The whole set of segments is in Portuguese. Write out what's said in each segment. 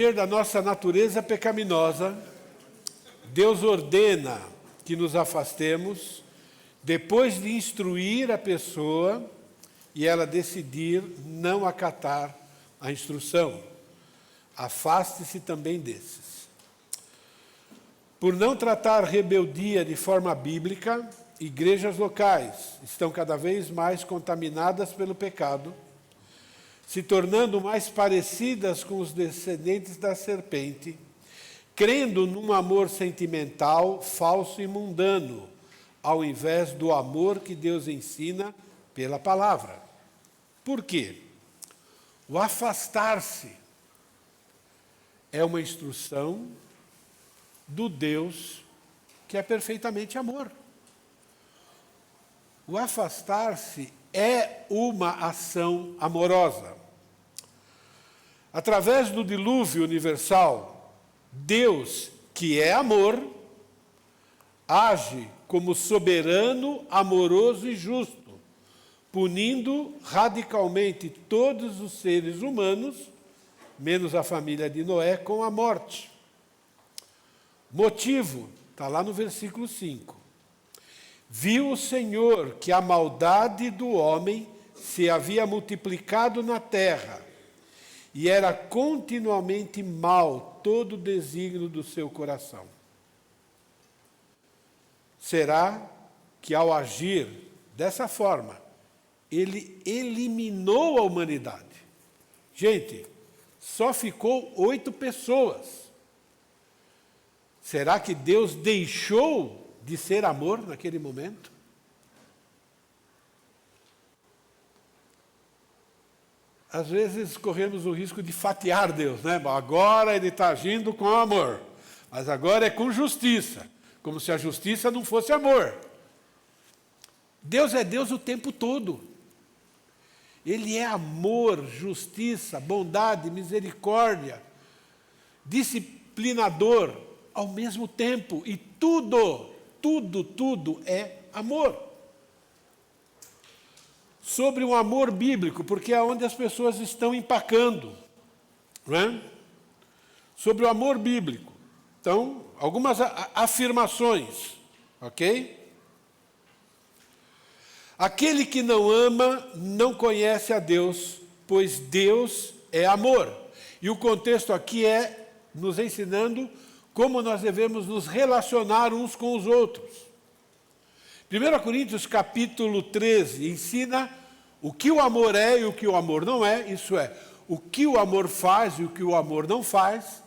Da nossa natureza pecaminosa, Deus ordena que nos afastemos, depois de instruir a pessoa e ela decidir não acatar a instrução. Afaste-se também desses. Por não tratar rebeldia de forma bíblica, igrejas locais estão cada vez mais contaminadas pelo pecado, se tornando mais parecidas com os descendentes da serpente, crendo num amor sentimental, falso e mundano, ao invés do amor que Deus ensina pela palavra. Por quê? O afastar-se é uma instrução do Deus que é perfeitamente amor. O afastar-se é uma ação amorosa. Através do dilúvio universal, Deus, que é amor, age como soberano, amoroso e justo, punindo radicalmente todos os seres humanos, menos a família de Noé, com a morte. Motivo, está lá no versículo 5. Viu o Senhor que a maldade do homem se havia multiplicado na terra, e era continuamente mau todo o desígnio do seu coração. Será que ao agir dessa forma, ele eliminou a humanidade? Gente, só ficou 8 pessoas. Será que Deus deixou de ser amor naquele momento? Às vezes corremos o risco de fatiar Deus, né? Agora ele está agindo com amor, mas agora é com justiça, como se a justiça não fosse amor. Deus é Deus o tempo todo. Ele é amor, justiça, bondade, misericórdia, disciplinador ao mesmo tempo, e tudo é amor. Sobre um amor bíblico, porque é onde as pessoas estão empacando, não é? Sobre o amor bíblico. Então, algumas afirmações, ok? Aquele que não ama não conhece a Deus, pois Deus é amor. E o contexto aqui é nos ensinando como nós devemos nos relacionar uns com os outros. 1 Coríntios capítulo 13 ensina o que o amor é e o que o amor não é, isso é, o que o amor faz e o que o amor não faz,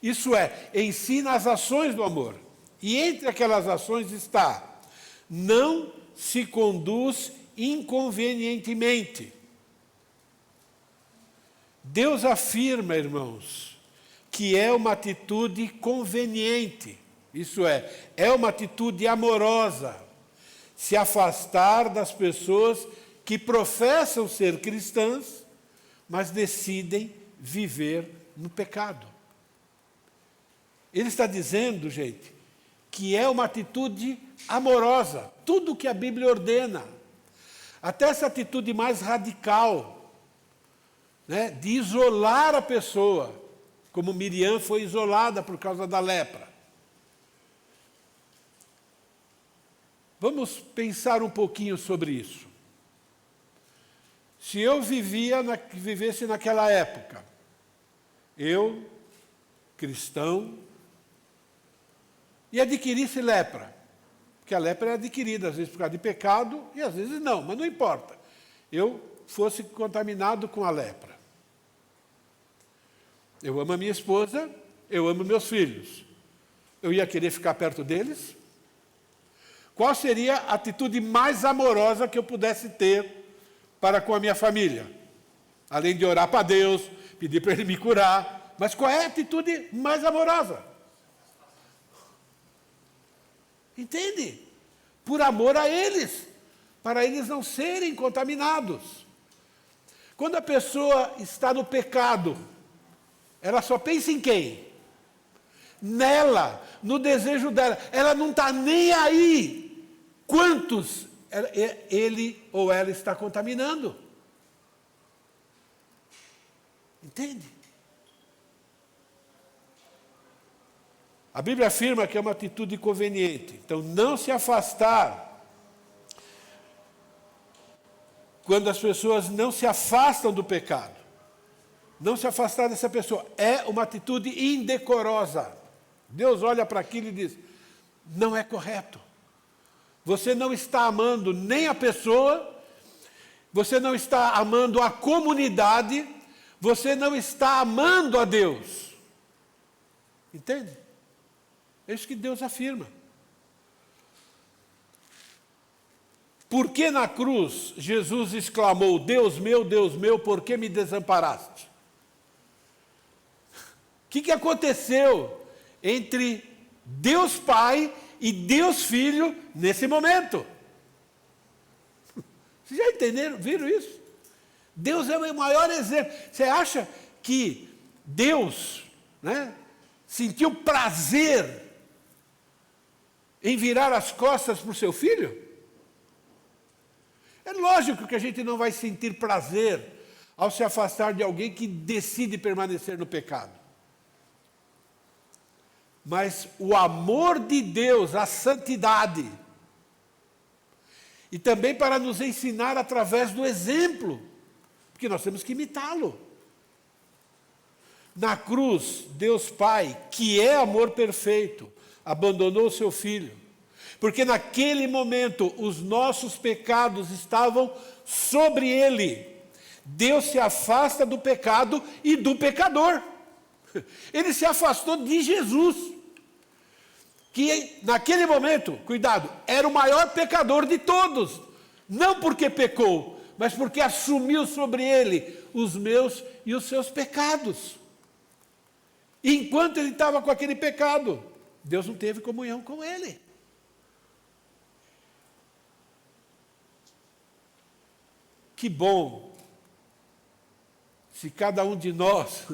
isso é, ensina as ações do amor. E entre aquelas ações está, não se conduz inconvenientemente. Deus afirma, irmãos, que é uma atitude conveniente, isso é uma atitude amorosa, se afastar das pessoas que professam ser cristãs, mas decidem viver no pecado. Ele está dizendo, gente, que é uma atitude amorosa, tudo que a Bíblia ordena, até essa atitude mais radical, né, de isolar a pessoa, como Miriam foi isolada por causa da lepra. Vamos pensar um pouquinho sobre isso. Se eu vivesse naquela época, eu, cristão, e adquirisse lepra, porque a lepra é adquirida, às vezes por causa de pecado, e às vezes não, mas não importa. Eu fosse contaminado com a lepra. Eu amo a minha esposa, eu amo meus filhos. Eu ia querer ficar perto deles? Qual seria a atitude mais amorosa que eu pudesse ter para com a minha família? Além de orar para Deus, pedir para Ele me curar. Mas qual é a atitude mais amorosa? Entende? Por amor a eles, para eles não serem contaminados. Quando a pessoa está no pecado, ela só pensa em quem? Nela, no desejo dela. Ela não está nem aí quantos ele ou ela está contaminando. Entende? A Bíblia afirma que é uma atitude conveniente. Então, não se afastar. Quando as pessoas não se afastam do pecado, não se afastar dessa pessoa, é uma atitude indecorosa. Deus olha para aquilo e diz, não é correto. Você não está amando nem a pessoa, você não está amando a comunidade, você não está amando a Deus. Entende? É isso que Deus afirma. Por que na cruz Jesus exclamou, Deus meu, por que me desamparaste? O que aconteceu entre Deus Pai e Deus Filho nesse momento? Vocês já entenderam? Viram isso? Deus é o maior exemplo. Você acha que Deus, né, sentiu prazer em virar as costas para o seu filho? É lógico que a gente não vai sentir prazer ao se afastar de alguém que decide permanecer no pecado. Mas o amor de Deus, a santidade, e também para nos ensinar através do exemplo, porque nós temos que imitá-lo. Na cruz, Deus Pai, que é amor perfeito, abandonou o seu Filho, porque naquele momento os nossos pecados estavam sobre Ele. Deus se afasta do pecado e do pecador. Ele se afastou de Jesus, que naquele momento, cuidado, era o maior pecador de todos. Não porque pecou, mas porque assumiu sobre ele os meus e os seus pecados. E enquanto ele estava com aquele pecado, Deus não teve comunhão com ele. Que bom se cada um de nós,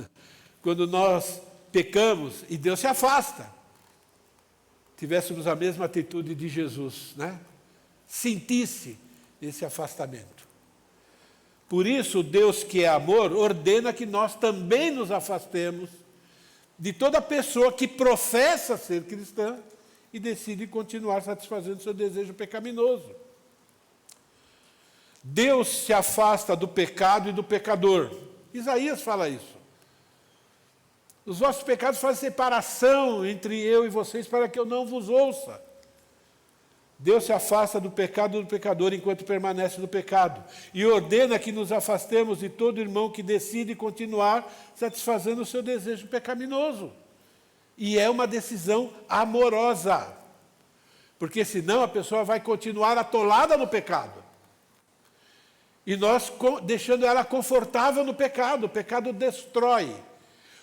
quando nós pecamos e Deus se afasta, tivéssemos a mesma atitude de Jesus, né? Sentisse esse afastamento. Por isso, Deus que é amor, ordena que nós também nos afastemos de toda pessoa que professa ser cristã e decide continuar satisfazendo seu desejo pecaminoso. Deus se afasta do pecado e do pecador. Isaías fala isso. Os vossos pecados fazem separação entre eu e vocês para que eu não vos ouça. Deus se afasta do pecado e do pecador enquanto permanece no pecado. E ordena que nos afastemos de todo irmão que decide continuar satisfazendo o seu desejo pecaminoso. E é uma decisão amorosa. Porque senão a pessoa vai continuar atolada no pecado. E nós deixando ela confortável no pecado. O pecado destrói.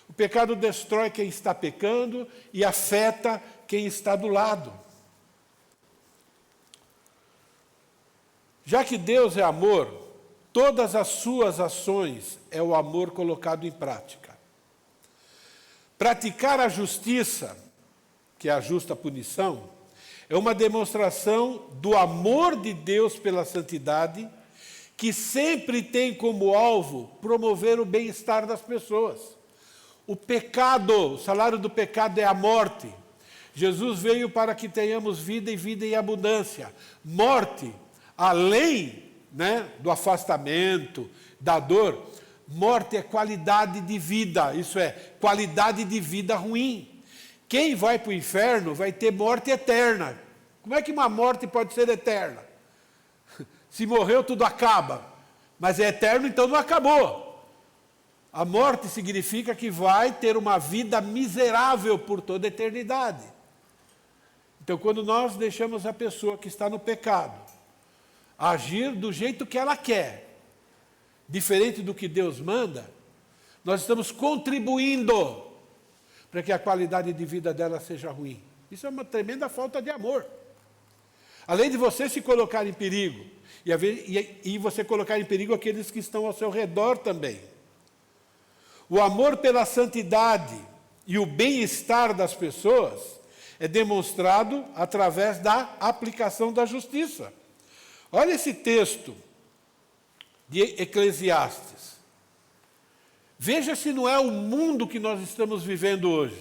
O pecado destrói quem está pecando e afeta quem está do lado. Já que Deus é amor, todas as suas ações é o amor colocado em prática. Praticar a justiça, que é a justa punição, é uma demonstração do amor de Deus pela santidade, que sempre tem como alvo promover o bem-estar das pessoas. O pecado, o salário do pecado é a morte. Jesus veio para que tenhamos vida e vida em abundância. Morte, além, né, do afastamento, da dor, morte é qualidade de vida, isso é, qualidade de vida ruim. Quem vai para o inferno vai ter morte eterna. Como é que uma morte pode ser eterna? Se morreu, tudo acaba. Mas é eterno, então não acabou. A morte significa que vai ter uma vida miserável por toda a eternidade. Então, quando nós deixamos a pessoa que está no pecado agir do jeito que ela quer, diferente do que Deus manda, nós estamos contribuindo para que a qualidade de vida dela seja ruim. Isso é uma tremenda falta de amor. Além de você se colocar em perigo, e você colocar em perigo aqueles que estão ao seu redor também. O amor pela santidade e o bem-estar das pessoas é demonstrado através da aplicação da justiça. Olha esse texto de Eclesiastes. Veja se não é o mundo que nós estamos vivendo hoje.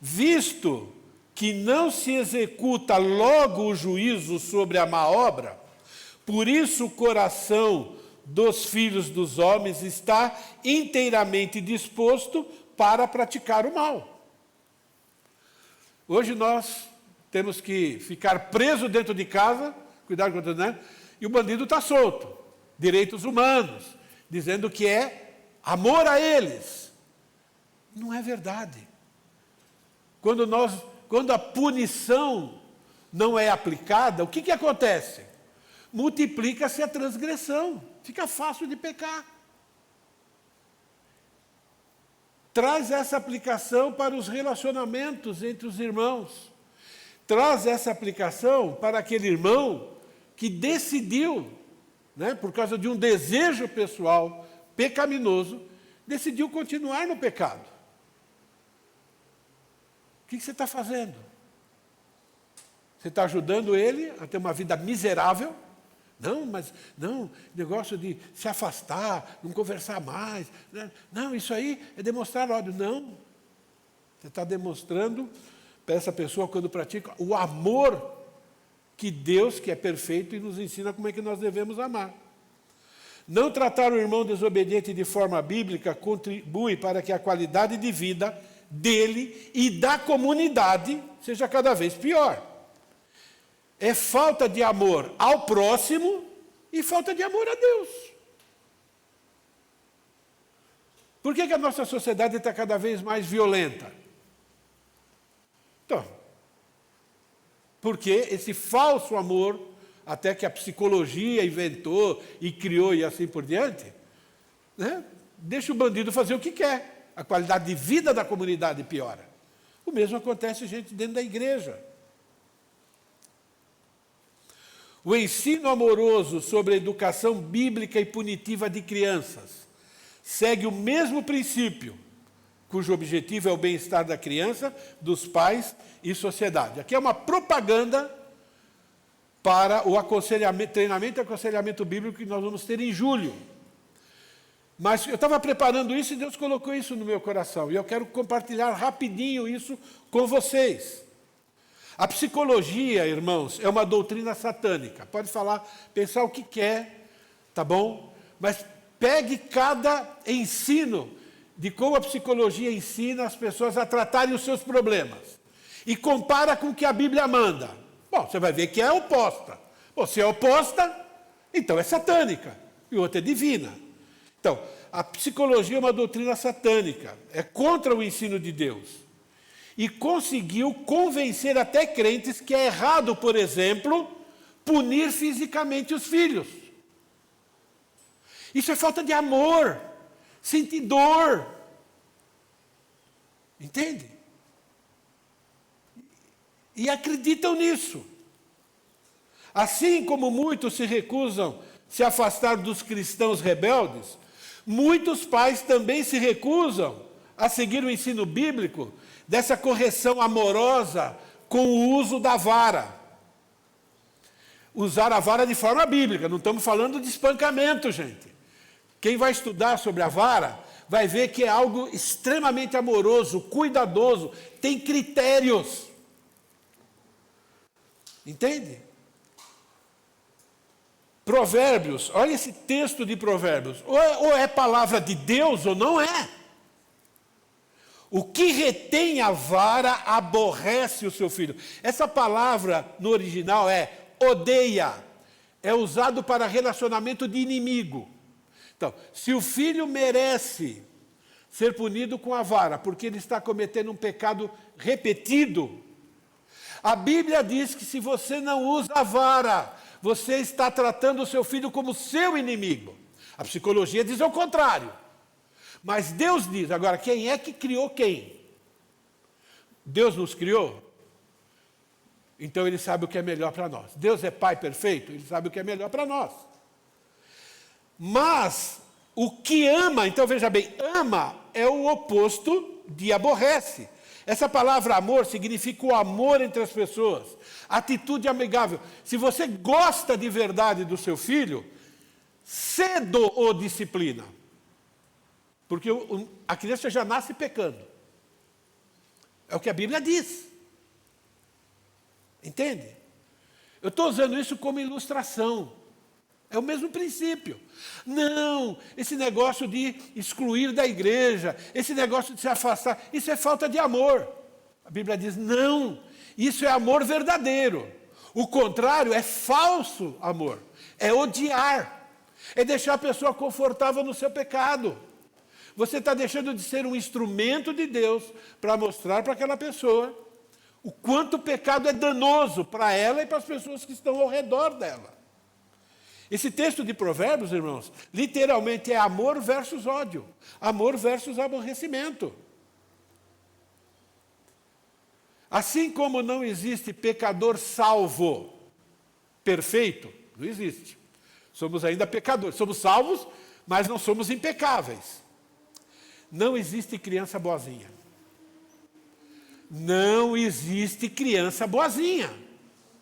Visto que não se executa logo o juízo sobre a má obra, por isso o coração dos filhos dos homens está inteiramente disposto para praticar o mal. Hoje nós temos que ficar preso dentro de casa, cuidado com o que eu estou dizendo, e o bandido está solto. Direitos humanos, dizendo que é amor a eles. Não é verdade. Quando a punição não é aplicada, o que acontece? Multiplica-se a transgressão, fica fácil de pecar. Traz essa aplicação para os relacionamentos entre os irmãos. Traz essa aplicação para aquele irmão que decidiu, por causa de um desejo pessoal pecaminoso, decidiu continuar no pecado. O que você está fazendo? Você está ajudando ele a ter uma vida miserável? Não, negócio de se afastar, não conversar mais. Não, isso aí é demonstrar ódio. Não. Você está demonstrando para essa pessoa, quando pratica, o amor que Deus, que é perfeito, e nos ensina como é que nós devemos amar. Não tratar o irmão desobediente de forma bíblica contribui para que a qualidade de vida dele e da comunidade seja cada vez pior. É falta de amor ao próximo e falta de amor a Deus. Por que a nossa sociedade está cada vez mais violenta? Então, porque esse falso amor, até que a psicologia inventou e criou e assim por diante, deixa o bandido fazer o que quer. A qualidade de vida da comunidade piora. O mesmo acontece, gente, dentro da igreja. O ensino amoroso sobre a educação bíblica e punitiva de crianças segue o mesmo princípio, cujo objetivo é o bem-estar da criança, dos pais e sociedade. Aqui é uma propaganda para o treinamento e aconselhamento bíblico que nós vamos ter em julho. Mas eu estava preparando isso e Deus colocou isso no meu coração. E eu quero compartilhar rapidinho isso com vocês. A psicologia, irmãos, é uma doutrina satânica. Pode falar, pensar o que quer, tá bom? Mas pegue cada ensino de como a psicologia ensina as pessoas a tratarem os seus problemas. E compara com o que a Bíblia manda. Bom, você vai ver que é oposta. Bom, se é oposta, então é satânica. E outra é divina. Então, a psicologia é uma doutrina satânica. É contra o ensino de Deus. E conseguiu convencer até crentes que é errado, por exemplo, punir fisicamente os filhos. Isso é falta de amor, sentir dor. Entende? E acreditam nisso. Assim como muitos se recusam a se afastar dos cristãos rebeldes, muitos pais também se recusam a seguir o ensino bíblico dessa correção amorosa com o uso da vara. Usar a vara de forma bíblica, não estamos falando de espancamento, gente. Quem vai estudar sobre a vara vai ver que é algo extremamente amoroso, cuidadoso, tem critérios. Entende? Provérbios, olha esse texto de Provérbios, ou é palavra de Deus ou não é. O que retém a vara aborrece o seu filho. Essa palavra no original é odeia. É usado para relacionamento de inimigo. Então, se o filho merece ser punido com a vara, porque ele está cometendo um pecado repetido, a Bíblia diz que se você não usa a vara, você está tratando o seu filho como seu inimigo. A psicologia diz o contrário. Mas Deus diz, agora, quem é que criou quem? Deus nos criou? Então Ele sabe o que é melhor para nós. Deus é Pai perfeito? Ele sabe o que é melhor para nós. Mas o que ama, então veja bem, ama é o oposto de aborrece. Essa palavra amor significa o amor entre as pessoas, atitude amigável. Se você gosta de verdade do seu filho, cedo o disciplina. Porque a criança já nasce pecando. É o que a Bíblia diz. Entende? Eu estou usando isso como ilustração. É o mesmo princípio. Não, esse negócio de excluir da igreja, esse negócio de se afastar, isso é falta de amor. A Bíblia diz, não, isso é amor verdadeiro. O contrário é falso amor, é odiar, é deixar a pessoa confortável no seu pecado. Você está deixando de ser um instrumento de Deus para mostrar para aquela pessoa o quanto o pecado é danoso para ela e para as pessoas que estão ao redor dela. Esse texto de Provérbios, irmãos, literalmente é amor versus ódio, amor versus aborrecimento. Assim como não existe pecador salvo, perfeito, não existe. Somos ainda pecadores, somos salvos, mas não somos impecáveis. Não existe criança boazinha. Não existe criança boazinha.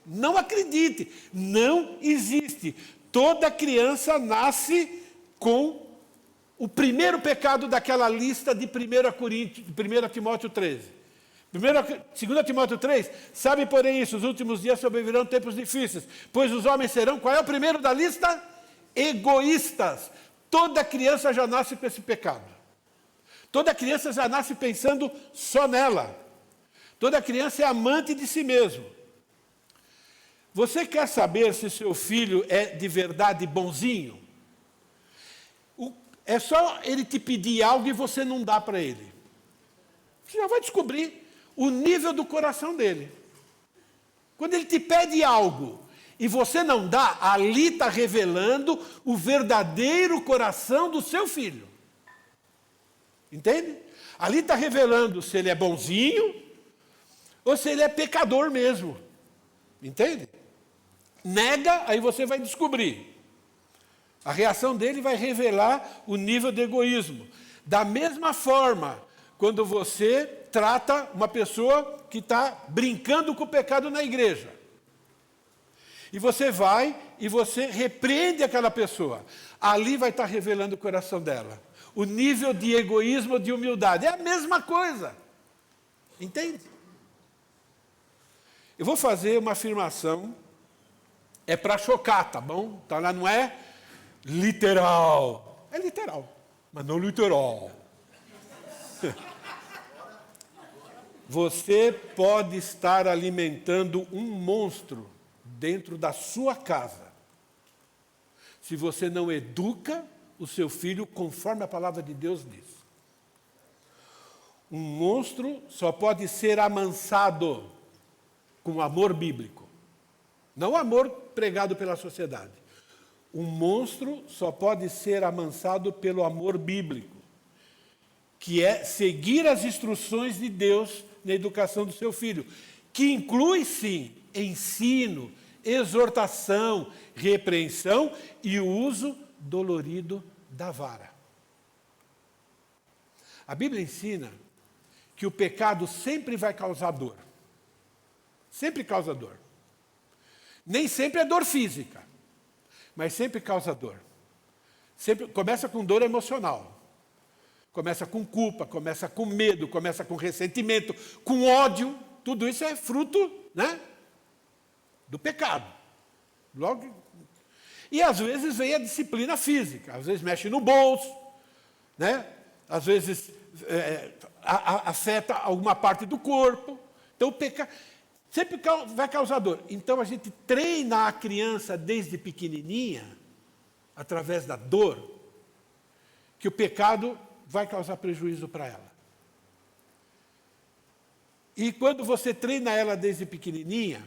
Não acredite, não existe. Toda criança nasce com o primeiro pecado daquela lista de 1 Timóteo 13. 2 Timóteo 3, sabe porém isso, os últimos dias sobrevirão tempos difíceis, pois os homens serão, qual é o primeiro da lista? Egoístas. Toda criança já nasce com esse pecado. Toda criança já nasce pensando só nela. Toda criança é amante de si mesmo. Você quer saber se seu filho é de verdade bonzinho? É só ele te pedir algo e você não dá para ele. Você já vai descobrir o nível do coração dele. Quando ele te pede algo e você não dá, ali está revelando o verdadeiro coração do seu filho. Entende? Ali está revelando se ele é bonzinho ou se ele é pecador mesmo. Entende? Nega, aí você vai descobrir. A reação dele vai revelar o nível de egoísmo. Da mesma forma, quando você trata uma pessoa que está brincando com o pecado na igreja. E você vai e você repreende aquela pessoa. Ali vai estar revelando o coração dela. O nível de egoísmo, de humildade. É a mesma coisa. Entende? Eu vou fazer uma afirmação. É para chocar, tá bom? Então ela não é literal. É literal, mas não literal. Você pode estar alimentando um monstro dentro da sua casa, se você não educa o seu filho conforme a palavra de Deus diz. Um monstro só pode ser amansado com amor bíblico. Não o amor pregado pela sociedade. Um monstro só pode ser amansado pelo amor bíblico, que é seguir as instruções de Deus na educação do seu filho, que inclui, sim, ensino, exortação, repreensão e o uso dolorido da vara. A Bíblia ensina que o pecado sempre vai causar dor. Sempre causa dor. Nem sempre é dor física, mas sempre causa dor. Sempre começa com dor emocional. Começa com culpa, começa com medo, começa com ressentimento, com ódio. Tudo isso é fruto, né, do pecado. Logo, e às vezes vem a disciplina física. Às vezes mexe no bolso, né? Às vezes afeta alguma parte do corpo. Então o pecado sempre vai causar dor. Então a gente treina a criança desde pequenininha, através da dor, que o pecado vai causar prejuízo para ela. E quando você treina ela desde pequenininha,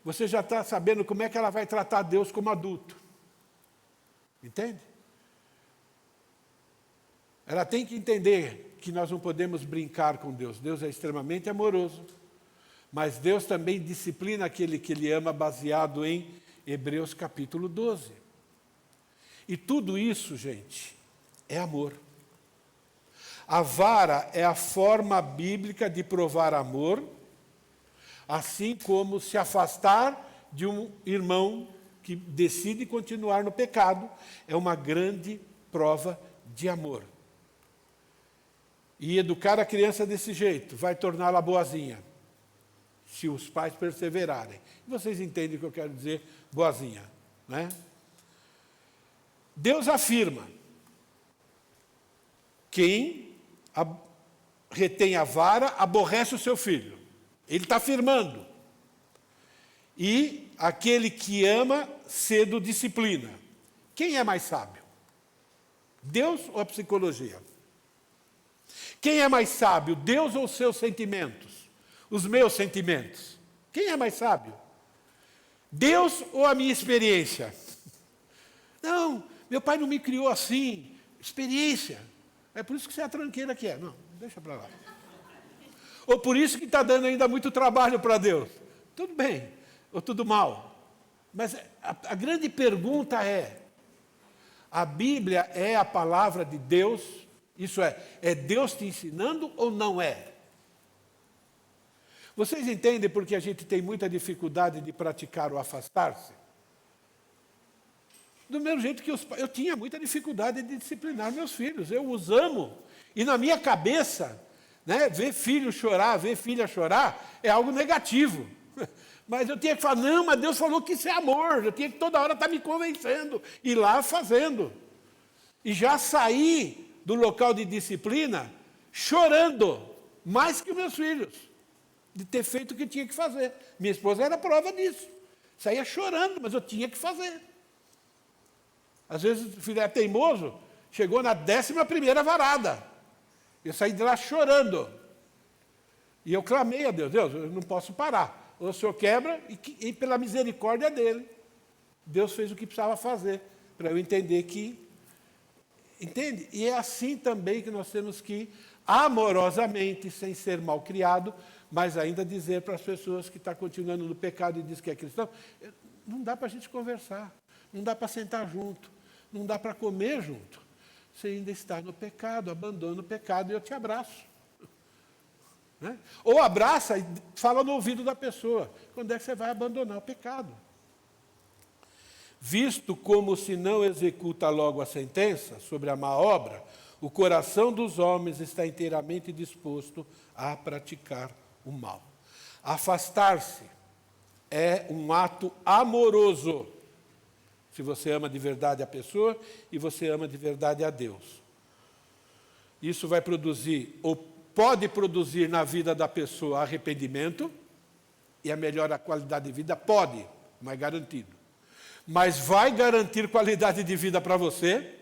você já está sabendo como é que ela vai tratar Deus como adulto. Entende? Ela tem que entender que nós não podemos brincar com Deus. Deus é extremamente amoroso. Mas Deus também disciplina aquele que Ele ama, baseado em Hebreus capítulo 12. E tudo isso, gente, é amor. A vara é a forma bíblica de provar amor, assim como se afastar de um irmão que decide continuar no pecado, é uma grande prova de amor. E educar a criança desse jeito vai torná-la boazinha, se os pais perseverarem. Vocês entendem o que eu quero dizer, boazinha, né? Deus afirma: quem retém a vara aborrece o seu filho. Ele está afirmando. E aquele que ama, cedo disciplina. Quem é mais sábio? Deus ou a psicologia? Quem é mais sábio, Deus ou os seus sentimentos? Os meus sentimentos? Quem é mais sábio? Deus ou a minha experiência? Não, meu pai não me criou assim. Experiência. É por isso que você é a tranqueira que é. Não, deixa para lá. Ou por isso que está dando ainda muito trabalho para Deus. Tudo bem, ou tudo mal. Mas a grande pergunta é: a Bíblia é a palavra de Deus? Isso é Deus te ensinando ou não é? Vocês entendem porque a gente tem muita dificuldade de praticar o afastar-se? Do mesmo jeito que eu tinha muita dificuldade de disciplinar meus filhos. Eu os amo. E na minha cabeça, né, ver filho chorar, ver filha chorar, é algo negativo. Mas eu tinha que falar, não, mas Deus falou que isso é amor. Eu tinha que toda hora estar me convencendo, ir lá fazendo. E já saí do local de disciplina chorando, mais que meus filhos, de ter feito o que tinha que fazer. Minha esposa era prova disso. Saía chorando, mas eu tinha que fazer. Às vezes o filho era teimoso, chegou na 11ª varada. Eu saí de lá chorando. E eu clamei a Deus: Deus, eu não posso parar. Ou o Senhor quebra, e pela misericórdia dele, Deus fez o que precisava fazer, para eu entender que... Entende? E é assim também que nós temos que, amorosamente, sem ser mal criado, mas ainda dizer para as pessoas que estão continuando no pecado e diz que é cristão, não dá para a gente conversar, não dá para sentar junto, não dá para comer junto. Você ainda está no pecado, abandona o pecado e eu te abraço. Né? Ou abraça e fala no ouvido da pessoa, quando é que você vai abandonar o pecado? Visto como se não executa logo a sentença sobre a má obra, o coração dos homens está inteiramente disposto a praticar o mal. Afastar-se é um ato amoroso, se você ama de verdade a pessoa e você ama de verdade a Deus. Isso vai produzir, ou pode produzir na vida da pessoa arrependimento, e a melhor qualidade de vida pode, não é garantido. Mas vai garantir qualidade de vida para você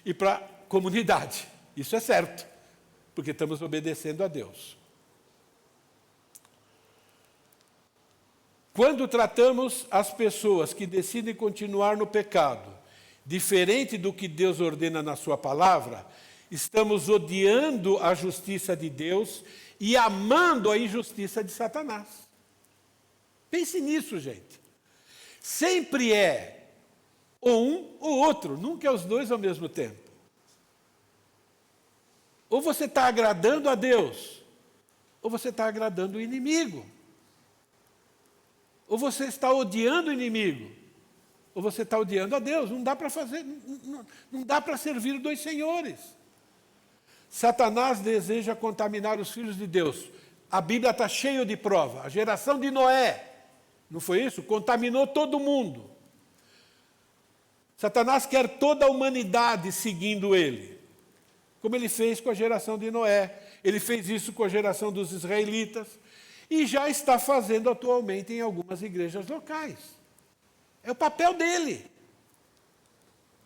e para a comunidade. Isso é certo, porque estamos obedecendo a Deus. Quando tratamos as pessoas que decidem continuar no pecado, diferente do que Deus ordena na sua palavra, estamos odiando a justiça de Deus e amando a injustiça de Satanás. Pense nisso, gente. Sempre é ou um ou outro, nunca é os dois ao mesmo tempo. Ou você está agradando a Deus, ou você está agradando o inimigo. Ou você está odiando o inimigo, ou você está odiando a Deus. Não dá para fazer, não dá para servir dois senhores. Satanás deseja contaminar os filhos de Deus. A Bíblia está cheia de prova. A geração de Noé, não foi isso? Contaminou todo mundo. Satanás quer toda a humanidade seguindo ele, como ele fez com a geração de Noé. Ele fez isso com a geração dos israelitas e já está fazendo atualmente em algumas igrejas locais. É o papel dele.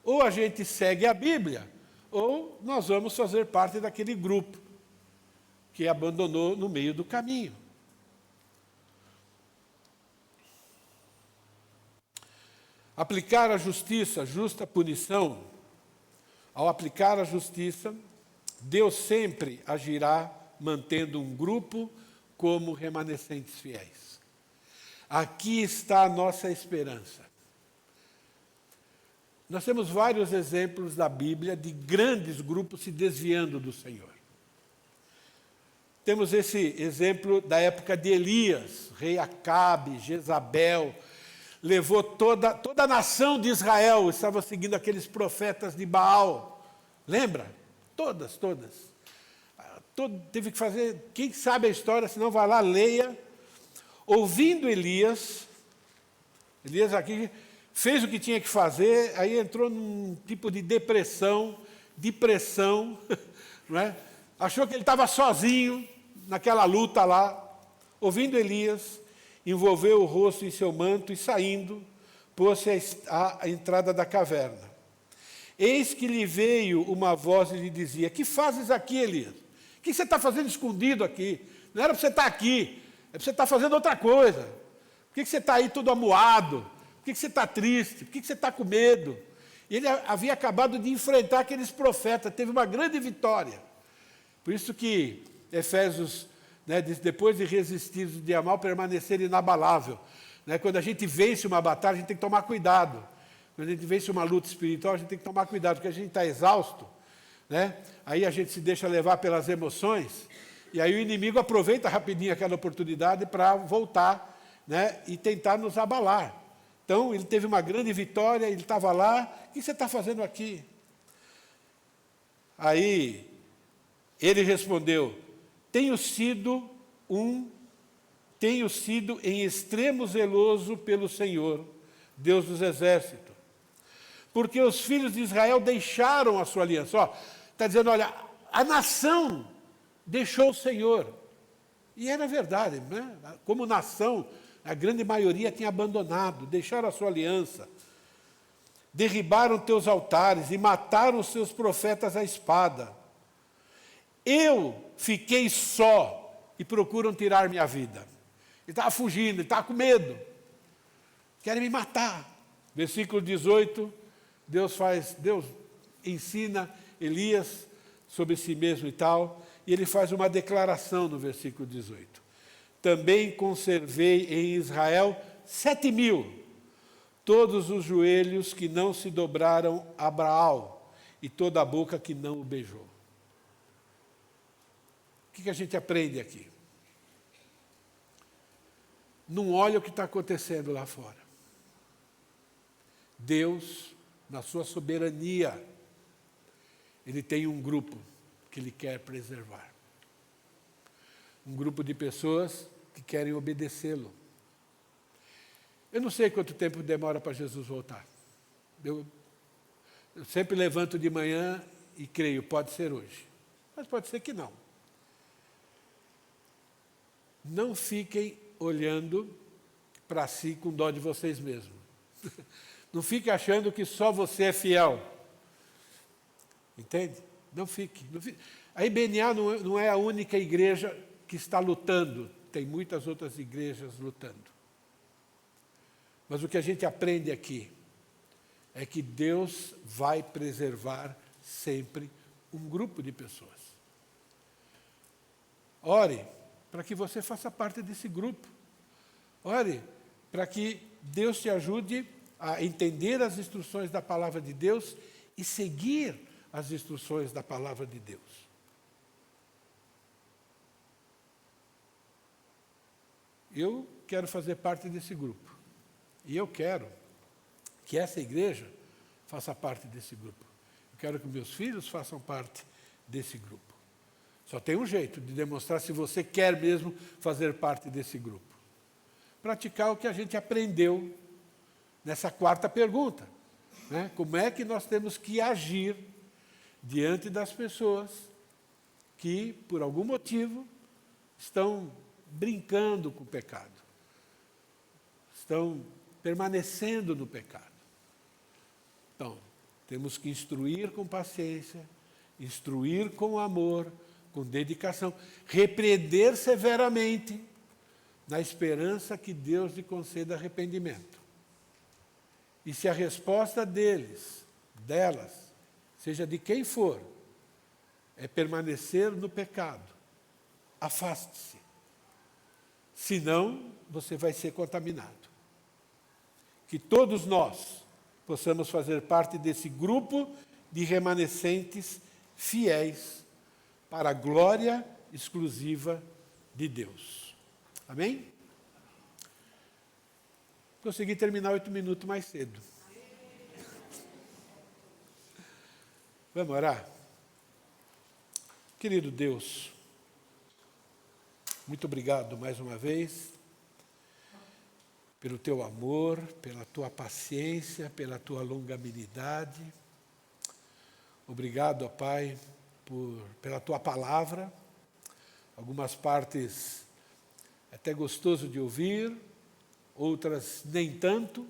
Ou a gente segue a Bíblia, ou nós vamos fazer parte daquele grupo que abandonou no meio do caminho. Aplicar a justiça, justa punição. Ao aplicar a justiça, Deus sempre agirá mantendo um grupo como remanescentes fiéis. Aqui está a nossa esperança. Nós temos vários exemplos da Bíblia de grandes grupos se desviando do Senhor. Temos esse exemplo da época de Elias, rei Acabe, Jezabel, levou toda a nação de Israel, estava seguindo aqueles profetas de Baal. Lembra? Todas. teve que fazer, quem sabe a história, senão vai lá, leia. Ouvindo Elias aqui fez o que tinha que fazer, aí entrou num tipo de depressão, não é? Achou que ele estava sozinho naquela luta lá. Ouvindo Elias, envolveu o rosto em seu manto e saindo, pôs-se à entrada da caverna. Eis que lhe veio uma voz e lhe dizia: que fazes aqui, Elias? O que você está fazendo escondido aqui? Não era para você estar aqui, é para você estar fazendo outra coisa. Por que você está aí todo amuado? Por que você está triste? Por que você está com medo? Ele havia acabado de enfrentar aqueles profetas, teve uma grande vitória. Por isso que Efésios, né, diz, depois de resistir o dia mal, permanecer inabalável. Né, quando a gente vence uma batalha, a gente tem que tomar cuidado. Quando a gente vence uma luta espiritual, a gente tem que tomar cuidado, porque a gente está exausto, né? Aí a gente se deixa levar pelas emoções, e aí o inimigo aproveita rapidinho aquela oportunidade para voltar, né, e tentar nos abalar. Então, ele teve uma grande vitória, ele estava lá. O que você está fazendo aqui? Aí, ele respondeu: tenho sido em extremo zeloso pelo Senhor, Deus dos exércitos, porque os filhos de Israel deixaram a sua aliança. Está dizendo, olha, a nação deixou o Senhor. E era verdade, né? Como nação, a grande maioria tinha abandonado, deixaram a sua aliança. Derribaram teus altares e mataram os seus profetas à espada. Eu fiquei só e procuram tirar minha vida. Ele estava fugindo, ele estava com medo. Querem me matar. Versículo 18, Deus ensina Elias sobre si mesmo e tal, e ele faz uma declaração no versículo 18. Também conservei em Israel 7.000, todos os joelhos que não se dobraram a Baal, e toda a boca que não o beijou. O que a gente aprende aqui? Não olha o que está acontecendo lá fora. Deus, na sua soberania, Ele tem um grupo que Ele quer preservar. Um grupo de pessoas que querem obedecê-lo. Eu não sei quanto tempo demora para Jesus voltar. Eu sempre levanto de manhã e creio, pode ser hoje. Mas pode ser que não. Não fiquem olhando para si com dó de vocês mesmos. Não fique achando que só você é fiel. Entende? Não fique. A IBNA não é a única igreja que está lutando. Tem muitas outras igrejas lutando. Mas o que a gente aprende aqui é que Deus vai preservar sempre um grupo de pessoas. Ore para que você faça parte desse grupo. Ore para que Deus te ajude a entender as instruções da palavra de Deus e seguir as instruções da palavra de Deus. Eu quero fazer parte desse grupo. E eu quero que essa igreja faça parte desse grupo. Eu quero que meus filhos façam parte desse grupo. Só tem um jeito de demonstrar se você quer mesmo fazer parte desse grupo. Praticar o que a gente aprendeu nessa quarta pergunta, né? Como é que nós temos que agir diante das pessoas que, por algum motivo, estão brincando com o pecado, estão permanecendo no pecado. Então, temos que instruir com paciência, instruir com amor, com dedicação, repreender severamente, na esperança que Deus lhe conceda arrependimento. E se a resposta delas, seja de quem for, é permanecer no pecado, afaste-se. Senão, você vai ser contaminado. Que todos nós possamos fazer parte desse grupo de remanescentes fiéis para a glória exclusiva de Deus. Amém? Consegui terminar 8 minutos mais cedo. Vamos orar? Querido Deus, Muito obrigado mais uma vez pelo teu amor, pela tua paciência, pela tua longanimidade. Obrigado, ó Pai, pela tua palavra. Algumas partes até gostoso de ouvir, outras nem tanto,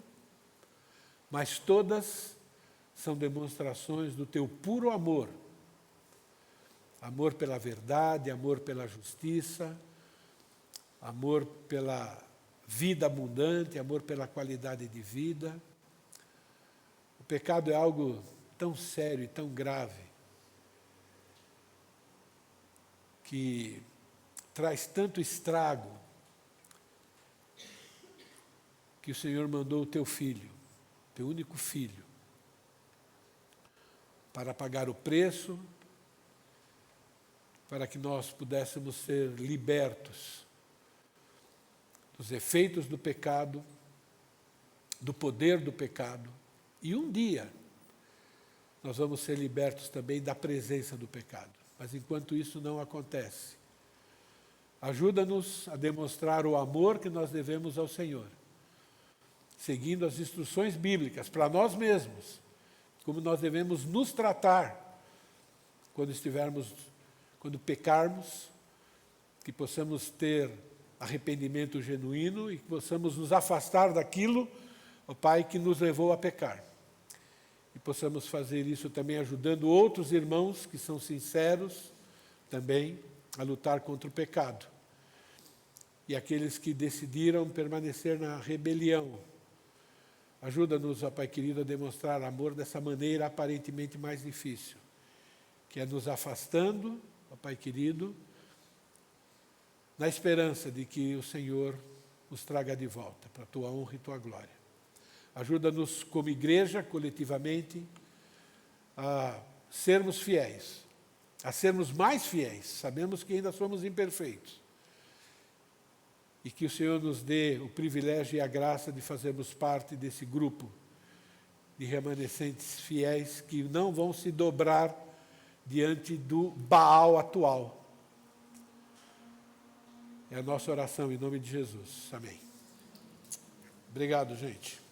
mas todas são demonstrações do teu puro amor. Amor pela verdade, amor pela justiça, amor pela vida abundante, amor pela qualidade de vida. O pecado é algo tão sério e tão grave que traz tanto estrago que o Senhor mandou o teu filho, teu único filho, para pagar o preço, para que nós pudéssemos ser libertos dos efeitos do pecado, do poder do pecado, e um dia nós vamos ser libertos também da presença do pecado. Mas enquanto isso não acontece, ajuda-nos a demonstrar o amor que nós devemos ao Senhor, seguindo as instruções bíblicas para nós mesmos, como nós devemos nos tratar quando pecarmos, que possamos ter arrependimento genuíno e que possamos nos afastar daquilo, ó Pai, que nos levou a pecar. E possamos fazer isso também ajudando outros irmãos que são sinceros também a lutar contra o pecado. E aqueles que decidiram permanecer na rebelião. Ajuda-nos, ó Pai querido, a demonstrar amor dessa maneira aparentemente mais difícil, que é nos afastando, ó Pai querido, na esperança de que o Senhor nos traga de volta para a tua honra e tua glória. Ajuda-nos como igreja, coletivamente, a sermos fiéis, a sermos mais fiéis. Sabemos que ainda somos imperfeitos. E que o Senhor nos dê o privilégio e a graça de fazermos parte desse grupo de remanescentes fiéis que não vão se dobrar diante do Baal atual. É a nossa oração em nome de Jesus. Amém. Obrigado, gente.